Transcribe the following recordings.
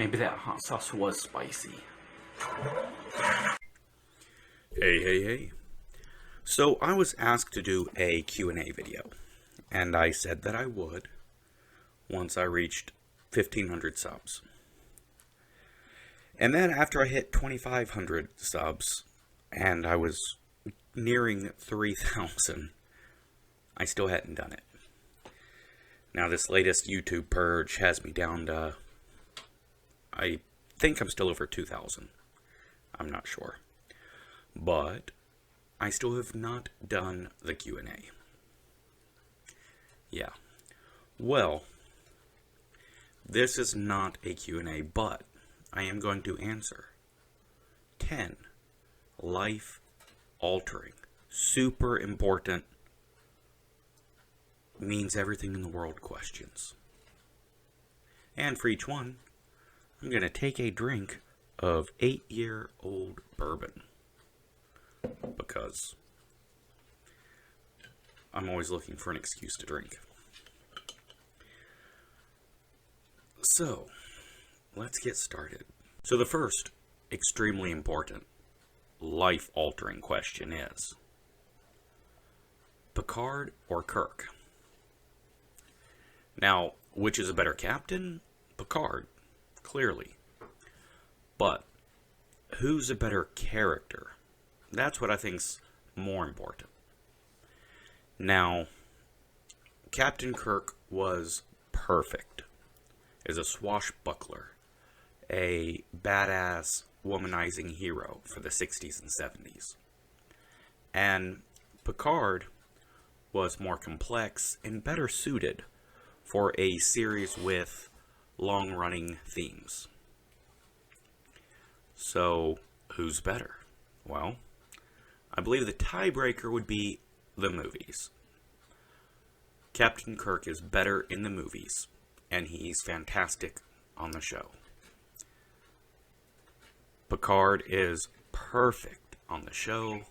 Maybe that hot sauce was spicy. Hey. So I was asked to do a Q&A video, and I said that I would once I reached 1,500 subs. And then after I hit 2,500 subs, and I was nearing 3,000, I still hadn't done it. Now this latest YouTube purge has me down to, I think I'm still over 2,000. I'm not sure. But I still have not done the Q&A. Yeah. Well, this is not a Q&A, but I am going to answer 10 life-altering, super important, means everything in the world questions. And for each one, I'm going to take a drink of 8-year-old bourbon. Because I'm always looking for an excuse to drink. So, let's get started. So the first extremely important, life-altering question is, Picard or Kirk? Now, which is a better captain? Picard, clearly. But, who's a better character? That's what I think's more important. Now, Captain Kirk was perfect as a swashbuckler, a badass womanizing hero for the 60s and 70s. And Picard was more complex and better suited for a series with long-running themes. So, who's better? Well, I believe the tiebreaker would be the movies. Captain Kirk is better in the movies, and he's fantastic on the show. Picard is perfect on the show,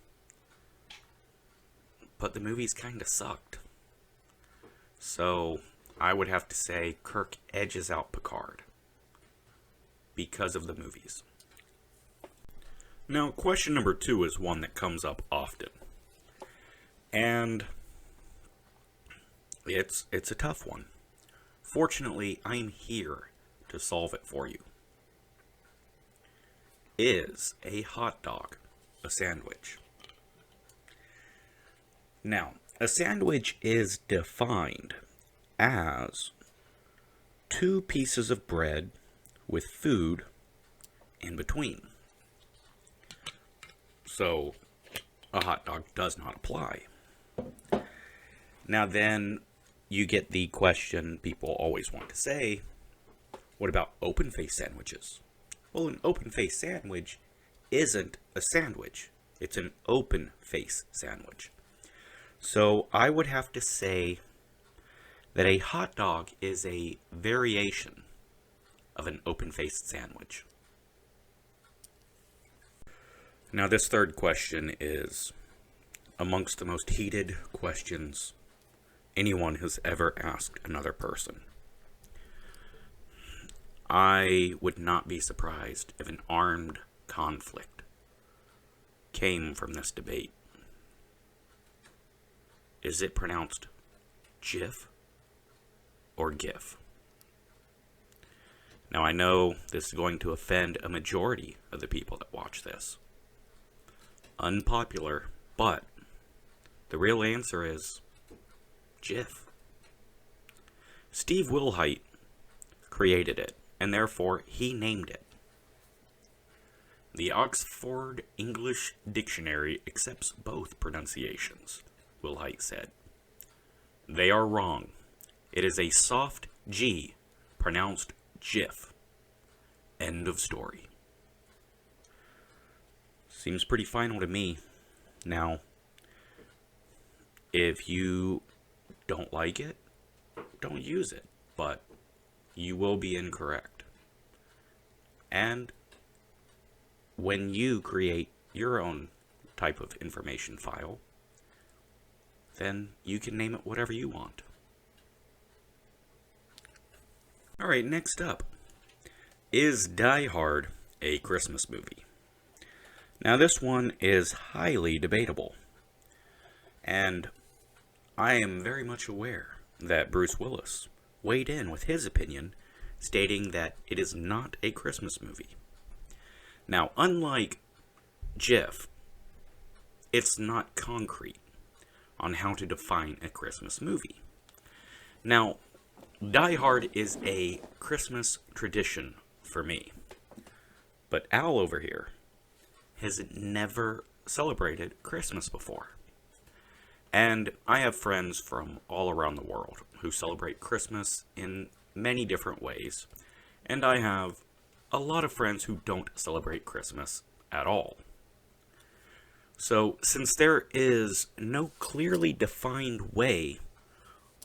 but the movies kinda sucked. So, I would have to say Kirk edges out Picard because of the movies. Now, question number 2 is one that comes up often. And it's a tough one. Fortunately, I'm here to solve it for you. Is a hot dog a sandwich? Now, a sandwich is defined as 2 pieces of bread with food in between. So, a hot dog does not apply. Now then, you get the question people always want to say, what about open-faced sandwiches? Well, an open-faced sandwich isn't a sandwich. It's an open-face sandwich. So, I would have to say that a hot dog is a variation of an open-faced sandwich. Now, this third question is amongst the most heated questions anyone has ever asked another person. I would not be surprised if an armed conflict came from this debate. Is it pronounced GIF or GIF? Now, I know this is going to offend a majority of the people that watch this. Unpopular, but the real answer is GIF. Steve Wilhite created it, and therefore he named it. The Oxford English Dictionary accepts both pronunciations, Wilhite said. They are wrong. It is a soft G, pronounced GIF. End of story. Seems pretty final to me. Now, if you don't like it, don't use it, but you will be incorrect. And when you create your own type of information file, then you can name it whatever you want. Alright, next up. Is Die Hard a Christmas movie? Now, this one is highly debatable, and I am very much aware that Bruce Willis weighed in with his opinion, stating that it is not a Christmas movie. Now, unlike Jeff, it's not concrete on how to define a Christmas movie. Now, Die Hard is a Christmas tradition for me, but Al over here has never celebrated Christmas before. And I have friends from all around the world who celebrate Christmas in many different ways, and I have a lot of friends who don't celebrate Christmas at all. So, since there is no clearly defined way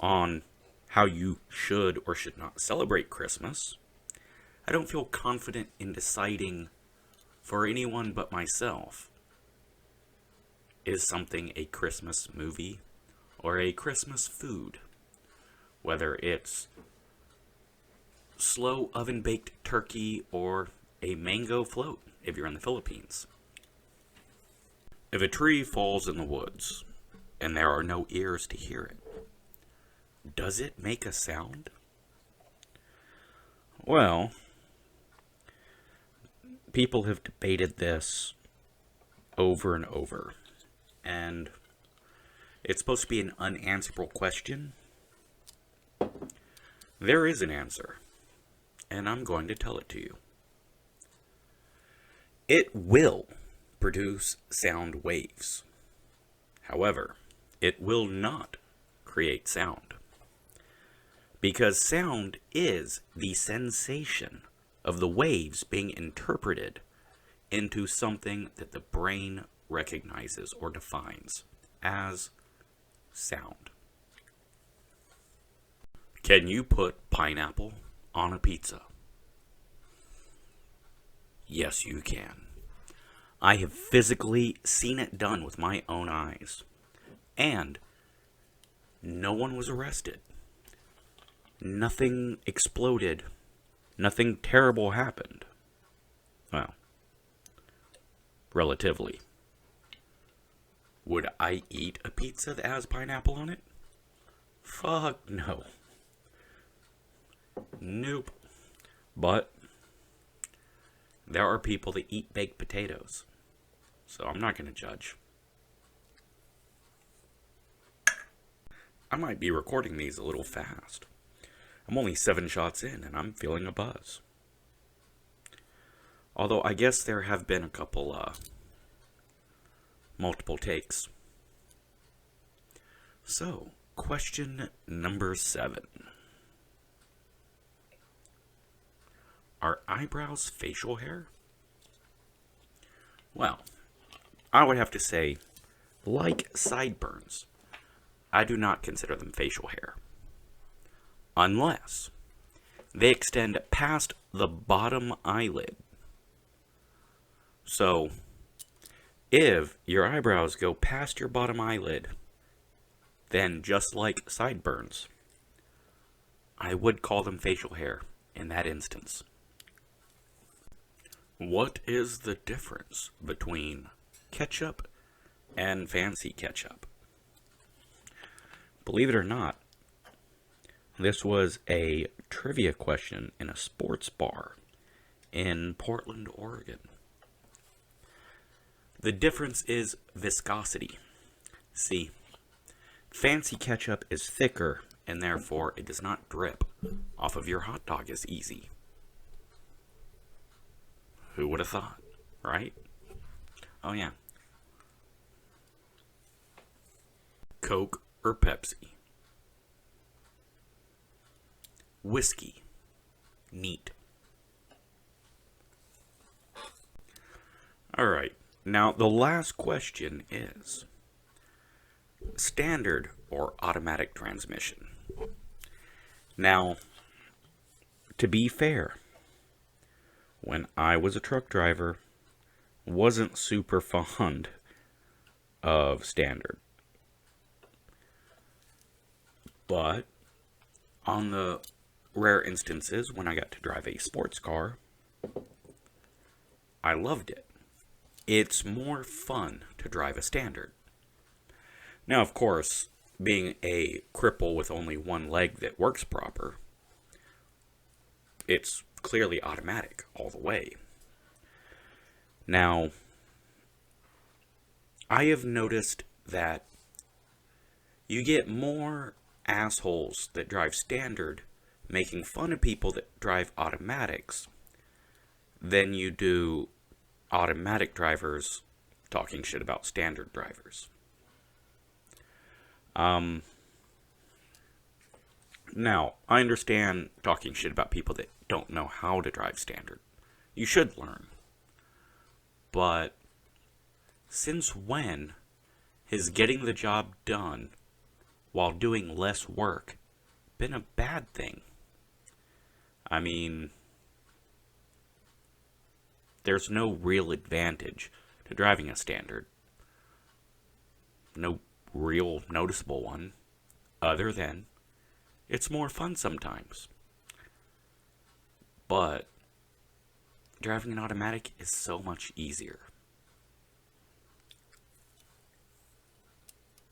on how you should or should not celebrate Christmas, I don't feel confident in deciding for anyone but myself, is something a Christmas movie or a Christmas food? Whether it's slow oven-baked turkey or a mango float if you're in the Philippines. If a tree falls in the woods and there are no ears to hear it, does it make a sound? Well, people have debated this over and over, and it's supposed to be an unanswerable question. There is an answer, and I'm going to tell it to you. It will produce sound waves. However, it will not create sound, because sound is the sensation of the waves being interpreted into something that the brain recognizes or defines as sound. Can you put pineapple on a pizza? Yes, you can. I have physically seen it done with my own eyes, and no one was arrested. Nothing exploded. Nothing terrible happened. Well, relatively. Would I eat a pizza that has pineapple on it? Fuck no. Nope. But there are people that eat baked potatoes, so I'm not going to judge. I might be recording these a little fast. I'm only 7 shots in, and I'm feeling a buzz. Although, I guess there have been a couple, multiple takes. So, question number 7. Are eyebrows facial hair? Well, I would have to say, like sideburns, I do not consider them facial hair, unless they extend past the bottom eyelid. So, if your eyebrows go past your bottom eyelid, then just like sideburns, I would call them facial hair in that instance. What is the difference between ketchup and fancy ketchup? Believe it or not, this was a trivia question in a sports bar in Portland, Oregon. The difference is viscosity. See, fancy ketchup is thicker, and therefore it does not drip off of your hot dog as easy. Who would have thought, right? Oh yeah. Coke or Pepsi? Whiskey. Neat. Alright, now the last question is standard or automatic transmission. Now, to be fair, when I was a truck driver, wasn't super fond of standard. But on the rare instances when I got to drive a sports car, I loved it. It's more fun to drive a standard. Now, of course, being a cripple with only one leg that works proper, it's clearly automatic all the way. Now, I have noticed that you get more assholes that drive standard making fun of people that drive automatics than you do automatic drivers talking shit about standard drivers. Now, I understand talking shit about people that don't know how to drive standard. You should learn. But since when has getting the job done while doing less work been a bad thing? I mean, there's no real advantage to driving a standard. No real noticeable one, other than it's more fun sometimes. But driving an automatic is so much easier.